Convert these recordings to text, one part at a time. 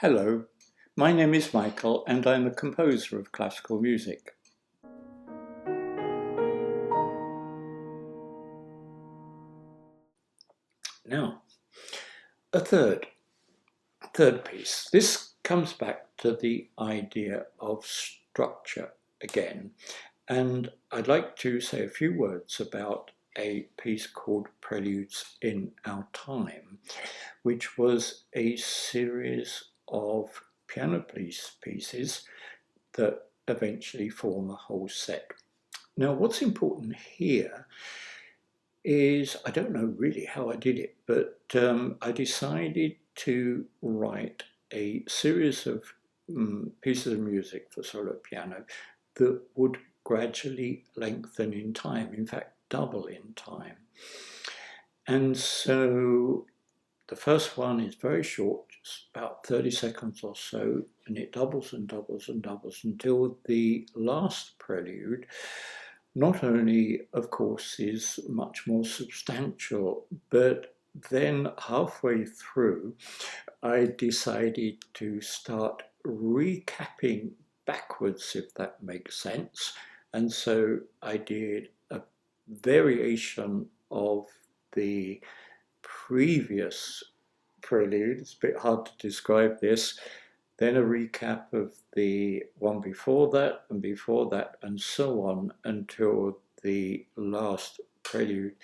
Hello, my name is Michael and I'm a composer of classical music. Now, a third piece. This comes back to the idea of structure again, and I'd like to say a few words about a piece called Preludes in Our Time, which was a series of piano pieces that eventually form a whole set. Now, what's important here is, I don't know really how I did it, but I decided to write a series of pieces of music for solo piano that would gradually lengthen in time, in fact, double in time. And so the first one is very short, just about 30 seconds or so, and it doubles and doubles and doubles until the last prelude not only, of course, is much more substantial, but then halfway through, I decided to start recapping backwards, if that makes sense. And so I did a variation of the previous prelude. It's a bit hard to describe this. Then a recap of the one before that, and so on until the last prelude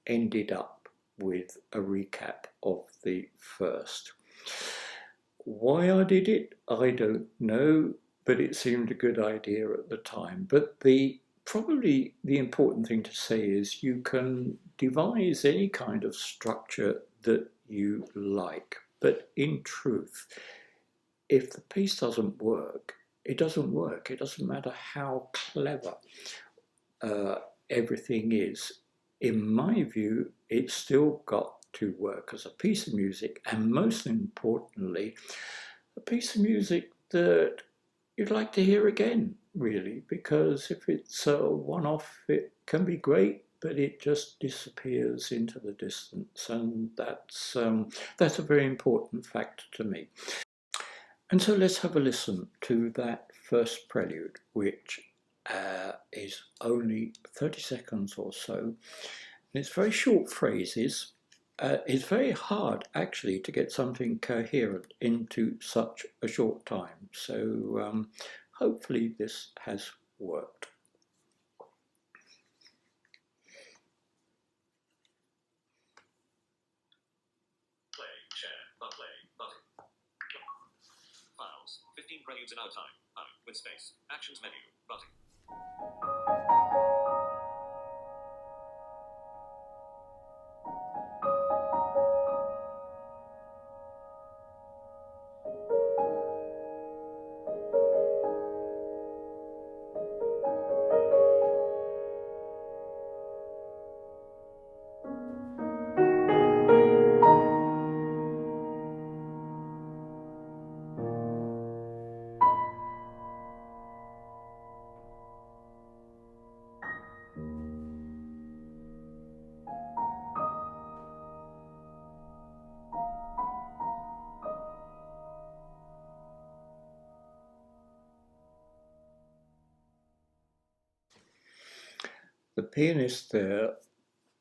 ended up with a recap of the first. Why I did it, I don't know, but it seemed a good idea at the time. But probably the important thing to say is you can devise any kind of structure that you like, but in truth, if the piece doesn't work, it doesn't work. It doesn't matter how clever everything is. In my view, it's still got to work as a piece of music, and most importantly, a piece of music that you'd like to hear again, really, because if it's a one-off, it can be great, but it just disappears into the distance, and that's a very important factor to me. And so let's have a listen to that first prelude, which is only 30 seconds or so. And it's very short phrases. It's very hard, actually, to get something coherent into such a short time. So hopefully this has worked. Play, share, play, button. Files, 15 preludes in our time. With space. Actions menu, button. The pianist there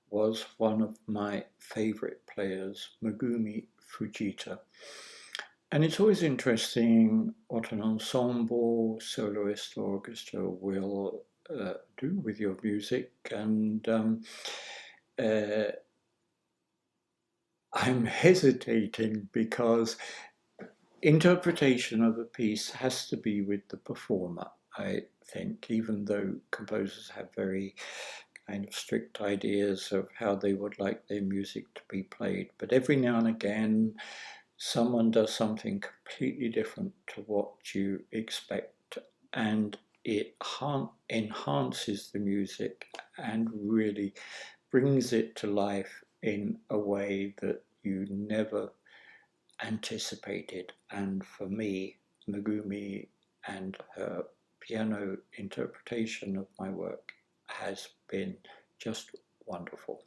was one of my favorite players, Megumi Fujita. And it's always interesting what an ensemble, soloist, or orchestra will do with your music. And I'm hesitating because interpretation of a piece has to be with the performer, I think, even though composers have very kind of strict ideas of how they would like their music to be played. But every now and again, someone does something completely different to what you expect, and it enhances the music and really brings it to life in a way that you never anticipated. And for me, Megumi and her piano interpretation of my work has been just wonderful.